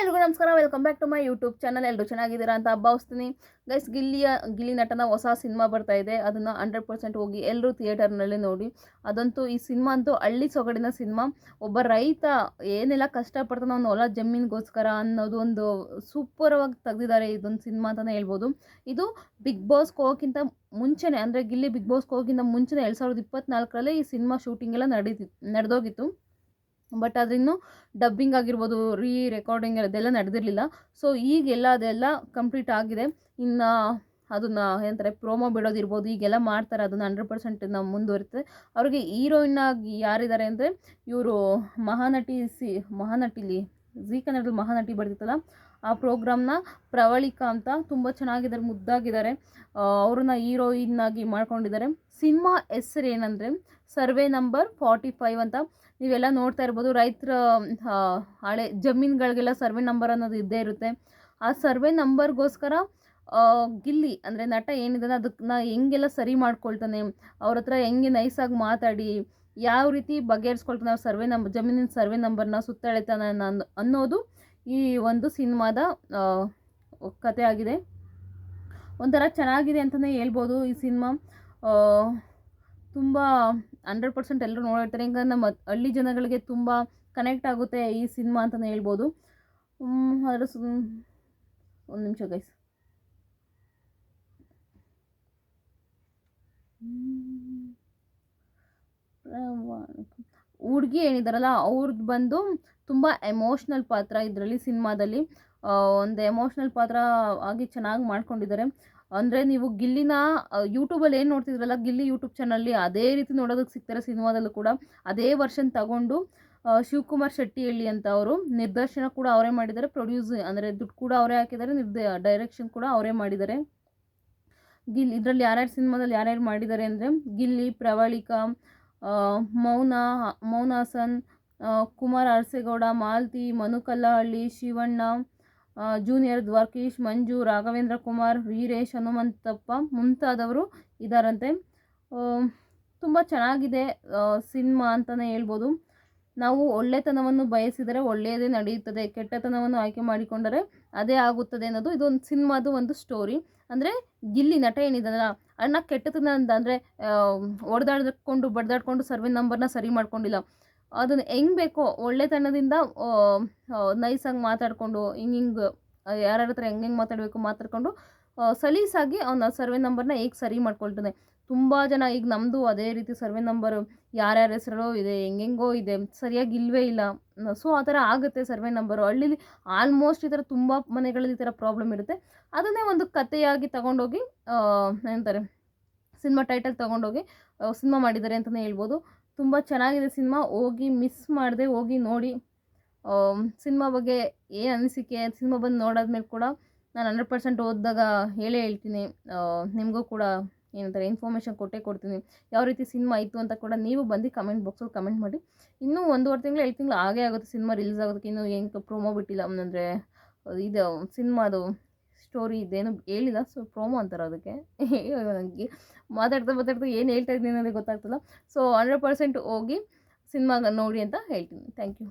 ಎಲ್ರಿಗೂ ನಮಸ್ಕಾರ, welcome back to my YouTube channel. ಎಲ್ಲರೂ ಚೆನ್ನಾಗಿದ್ದೀರಾ ಅಂತ ಭಾವಿಸ್ತೀನಿ. ಗೈಸ್, ಗಿಲ್ಲಿ ನಟನ ಹೊಸ ಸಿನಿಮಾ ಬರ್ತಾ ಇದೆ. ಅದನ್ನು 100% ಹೋಗಿ ಎಲ್ಲರೂ ಥಿಯೇಟರ್ನಲ್ಲಿ ನೋಡಿ. ಅದಂತೂ ಈ ಸಿನಿಮಾ ಅಂತೂ ಹಳ್ಳಿ ಸೊಗಡಿನ ಸಿನಿಮಾ. ಒಬ್ಬ ರೈತ ಏನೆಲ್ಲ ಕಷ್ಟಪಡ್ತಾನೆ ಅವ್ನು ಹೊಲ ಜಮೀನಿಗೋಸ್ಕರ ಅನ್ನೋದು ಒಂದು ಸೂಪರ್ವಾಗಿ ತೆಗೆದಿದ್ದಾರೆ ಇದೊಂದು ಸಿನಿಮಾ ಅಂತಲೇ ಹೇಳ್ಬೋದು. ಇದು ಬಿಗ್ ಬಾಸ್ಗೆ ಹೋಗೋಕ್ಕಿಂತ ಮುಂಚೆನೇ, ಅಂದರೆ ಗಿಲ್ಲಿ ಬಿಗ್ ಬಾಸ್ಗೆ ಹೋಗೋಕ್ಕಿಂತ ಮುಂಚೆನೇ 2024ರಲ್ಲಿ ಈ ಸಿನಿಮಾ ಶೂಟಿಂಗ್ ಎಲ್ಲ ನಡೆದೋಗಿತ್ತು. ಬಟ್ ಅದಿನ್ನೂ ಡಬ್ಬಿಂಗ್ ಆಗಿರ್ಬೋದು, ರೆಕಾರ್ಡಿಂಗ್ ಅದೆಲ್ಲ ನಡೆದಿರಲಿಲ್ಲ. ಸೊ ಈಗೆಲ್ಲ ಅದೆಲ್ಲ ಕಂಪ್ಲೀಟ್ ಆಗಿದೆ. ಇನ್ನು ಅದನ್ನು ಏನಂತಾರೆ, ಪ್ರೋಮೋ ಬಿಡೋದಿರ್ಬೋದು, ಈಗೆಲ್ಲ ಮಾಡ್ತಾರೆ. ಅದನ್ನು 100% ನಾವು ಮುಂದುವರಿತೆ. ಅವ್ರಿಗೆ ಹೀರೋಯಿನ್ ಆಗಿ ಯಾರಿದ್ದಾರೆ ಅಂದರೆ, ಇವರು ಮಹಾನಟಿಲಿ ಜೀ ಕನ್ನಡದಲ್ಲಿ ಮಹಾನಟಿ ಬರ್ತಿತ್ತಲ್ಲ, ಆ ಪ್ರೋಗ್ರಾಮ್ನ ಪ್ರವಳಿಕಾ ಅಂತ ತುಂಬ ಚೆನ್ನಾಗಿದ್ದಾರೆ, ಮುದ್ದಾಗಿದ್ದಾರೆ. ಅವ್ರನ್ನ ಹೀರೋಯಿನ್ ಆಗಿ ಮಾಡ್ಕೊಂಡಿದ್ದಾರೆ. ಸಿನಿಮಾ ಹೆಸರು ಏನಂದರೆ ಸರ್ವೆ ನಂಬರ್ 45 ಅಂತ. ನೀವೆಲ್ಲ ನೋಡ್ತಾ ಇರ್ಬೋದು, ರೈತರ ಹಳೆ ಜಮೀನುಗಳಿಗೆಲ್ಲ ಸರ್ವೆ ನಂಬರ್ ಅನ್ನೋದು ಇದ್ದೇ ಇರುತ್ತೆ. ಆ ಸರ್ವೆ ನಂಬರ್ಗೋಸ್ಕರ ಗಿಲ್ಲಿ ಅಂದರೆ ನಟ ಏನಿದ್ದಾನೆ ಅದನ್ನ ಹೆಂಗೆಲ್ಲ ಸರಿ ಮಾಡ್ಕೊಳ್ತಾನೆ, ಅವ್ರ ಹತ್ರ ಹೆಂಗೆ ನೈಸಾಗಿ ಮಾತಾಡಿ ಯಾವ ರೀತಿ ಬಗೆಹರಿಸ್ಕೊಳ್ತಾನೆ, ಅವ್ರ ಜಮೀನಿನ ಸರ್ವೆ ನಂಬರ್ನ ಸುತ್ತಳೆತಾನೆ ಅನ್ನೋದು ಈ ಒಂದು ಸಿನಿಮಾದ ಕತೆ ಆಗಿದೆ. ಒಂಥರ ಚೆನ್ನಾಗಿದೆ ಅಂತಲೇ ಹೇಳ್ಬೋದು. ಈ ಸಿನಿಮಾ ತುಂಬ 100% ಎಲ್ಲರೂ ನೋಡಿರ್ತಾರೆ. ಹಿಂಗೆ ನಮ್ಮ ಹಳ್ಳಿ ಜನಗಳಿಗೆ ತುಂಬ ಕನೆಕ್ಟ್ ಆಗುತ್ತೆ ಈ ಸಿನಿಮಾ ಅಂತಲೇ ಹೇಳ್ಬೋದು. ಅದರ ಒಂದು ನಿಮಿಷ ಗೈಸ್. ಹುಡುಗಿ ಏನಿದ್ದಾರಲ್ಲ ಅವ್ರದ್ದು ಬಂದು ತುಂಬ ಎಮೋಷ್ನಲ್ ಪಾತ್ರ ಇದರಲ್ಲಿ ಸಿನಿಮಾದಲ್ಲಿ. ಒಂದು ಎಮೋಷ್ನಲ್ ಪಾತ್ರ ಆಗಿ ಚೆನ್ನಾಗಿ ಮಾಡ್ಕೊಂಡಿದ್ದಾರೆ. ಅಂದರೆ ನೀವು ಗಿಲ್ಲಿನ ಯೂಟ್ಯೂಬಲ್ಲಿ ಏನು ನೋಡ್ತಿದ್ರಲ್ಲ, ಗಿಲ್ಲಿ ಯೂಟ್ಯೂಬ್ ಚಾನಲ್ಲಿ ಅದೇ ರೀತಿ ನೋಡೋದಕ್ಕೆ ಸಿಗ್ತಾರೆ ಸಿನಿಮಾದಲ್ಲೂ ಕೂಡ. ಅದೇ ವರ್ಷನ್ ತಗೊಂಡು ಶಿವಕುಮಾರ್ ಶೆಟ್ಟಿಹಳ್ಳಿ ಅಂತ ಅವರು ನಿರ್ದೇಶನ ಕೂಡ ಅವರೇ ಮಾಡಿದ್ದಾರೆ, ಪ್ರೊಡ್ಯೂಸ್ ಅಂದರೆ ದುಡ್ಡು ಕೂಡ ಅವರೇ ಹಾಕಿದ್ದಾರೆ, ಡೈರೆಕ್ಷನ್ ಕೂಡ ಅವರೇ ಮಾಡಿದ್ದಾರೆ. ಇದರಲ್ಲಿ ಸಿನಿಮಾದಲ್ಲಿ ಯಾರ್ಯಾರು ಮಾಡಿದ್ದಾರೆ ಅಂದರೆ ಗಿಲ್ಲಿ, ಪ್ರವಳಿಕಾ, ಮೌನಾಸನ್, ಕುಮಾರ್ ಅರಸೇಗೌಡ, ಮಾಲ್ತಿ, ಮನು ಕಲ್ಲಹಳ್ಳಿ, ಶಿವಣ್ಣ, ಜೂನಿಯರ್ ದ್ವಾರಕೀಶ್, ಮಂಜು, ರಾಘವೇಂದ್ರ ಕುಮಾರ್, ವೀರೇಶ್, ಹನುಮಂತಪ್ಪ ಮುಂತಾದವರು ಇದ್ದಾರಂತೆ. ತುಂಬ ಚೆನ್ನಾಗಿದೆ ಸಿನಿಮಾ ಅಂತಲೇ ಹೇಳ್ಬೋದು. ನಾವು ಒಳ್ಳೆತನವನ್ನು ಬಯಸಿದರೆ ಒಳ್ಳೆಯದೇ ನಡೆಯುತ್ತದೆ, ಕೆಟ್ಟತನವನ್ನು ಆಯ್ಕೆ ಮಾಡಿಕೊಂಡರೆ ಅದೇ ಆಗುತ್ತದೆ ಅನ್ನೋದು ಇದೊಂದು ಸಿನಿಮಾದು ಒಂದು ಸ್ಟೋರಿ. ಅಂದರೆ ಗಿಲ್ಲಿ ನಟ ಏನಿದೆಯಲ್ಲ ಅದನ್ನ ಕೆಟ್ಟತನ ಅಂದರೆ ಬಡ್ದಾಡ್ಕೊಂಡು ಸರ್ವೆ ನಂಬರ್ನ ಸರಿ ಮಾಡ್ಕೊಂಡಿಲ್ಲ. ಅದನ್ನು ಹೆಂಗೆ ಬೇಕೋ ಒಳ್ಳೆತನದಿಂದ ನೈಸಾಗಿ ಮಾತಾಡಿಕೊಂಡು ಹಿಂಗೆ ಯಾರ್ಯಾರ ಹತ್ರ ಹೆಂಗೆ ಮಾತಾಡಿಕೊಂಡು ಸಲೀಸಾಗಿ ಅವನ ಸರ್ವೆ ನಂಬರ್ನ ಹೇಗೆ ಸರಿ ಮಾಡ್ಕೊಳ್ತಾನೆ. ತುಂಬ ಜನ ಈಗ ನಮ್ಮದು ಅದೇ ರೀತಿ ಸರ್ವೆ ನಂಬರು ಯಾರ್ಯಾರ ಹೆಸರೋ ಇದೆ, ಹೆಂಗೆಂಗೋ ಇದೆ, ಸರಿಯಾಗಿ ಇಲ್ಲವೇ ಇಲ್ಲ. ಸೊ ಆ ಥರ ಆಗುತ್ತೆ ಸರ್ವೆ ನಂಬರು. ಹಳ್ಳೀಲಿ ಆಲ್ಮೋಸ್ಟ್ ಈ ಥರ ತುಂಬ ಮನೆಗಳಲ್ಲಿ ಈ ಥರ ಪ್ರಾಬ್ಲಮ್ ಇರುತ್ತೆ. ಅದನ್ನೇ ಒಂದು ಕಥೆಯಾಗಿ ತಗೊಂಡೋಗಿ ಏನಂತಾರೆ, ಸಿನಿಮಾ ಟೈಟಲ್ ತೊಗೊಂಡೋಗಿ ಸಿನಿಮಾ ಮಾಡಿದ್ದಾರೆ ಅಂತಲೇ ಹೇಳ್ಬೋದು. ತುಂಬ ಚೆನ್ನಾಗಿದೆ ಸಿನಿಮಾ. ಹೋಗಿ ಮಿಸ್ ಮಾಡದೆ ಹೋಗಿ ನೋಡಿ. ಸಿನಿಮಾ ಬಗ್ಗೆ ಏನು ಅನಿಸಿಕೆ, ಸಿನಿಮಾ ಬಂದು ನೋಡಾದ್ಮೇಲೆ ಕೂಡ ನಾನು 100% ಓದಿದಾಗ ಹೇಳ್ತೀನಿ. ನಿಮಗೂ ಕೂಡ ಏನಂತಾರೆ ಇನ್ಫಾರ್ಮೇಷನ್ ಕೊಡ್ತೀನಿ. ಯಾವ ರೀತಿ ಸಿನಿಮಾ ಇತ್ತು ಅಂತ ಕೂಡ ನೀವು ಬಂದು ಕಮೆಂಟ್ ಬಾಕ್ಸಲ್ಲಿ ಕಮೆಂಟ್ ಮಾಡಿ. ಇನ್ನೂ 1.5 ತಿಂಗಳು 2 ತಿಂಗಳು ಆಗೇ ಆಗುತ್ತೆ ಸಿನಿಮಾ ರಿಲೀಸ್ ಆಗೋದಕ್ಕೆ. ಇನ್ನೂ ಏನು ಪ್ರೋಮೋ ಬಿಟ್ಟಿಲ್ಲ, ಅಂದರೆ ಇದು ಸಿನಿಮಾದು ಸ್ಟೋರಿ ಇದೇನು ಹೇಳಿಲ್ಲ. ಸೊ ಪ್ರೋಮೋ ಅಂತಾರೆ ಅದಕ್ಕೆ. ನನಗೆ ಮಾತಾಡ್ತಾ ಏನು ಹೇಳ್ತಾ ಇದ್ದೀನಿ ಅನ್ನೋದೇ ಗೊತ್ತಾಗ್ತಲ್ಲ. ಸೊ 100% ಹೋಗಿ ಸಿನಿಮಾಗ ನೋಡಿ ಅಂತ ಹೇಳ್ತೀನಿ. Thank you.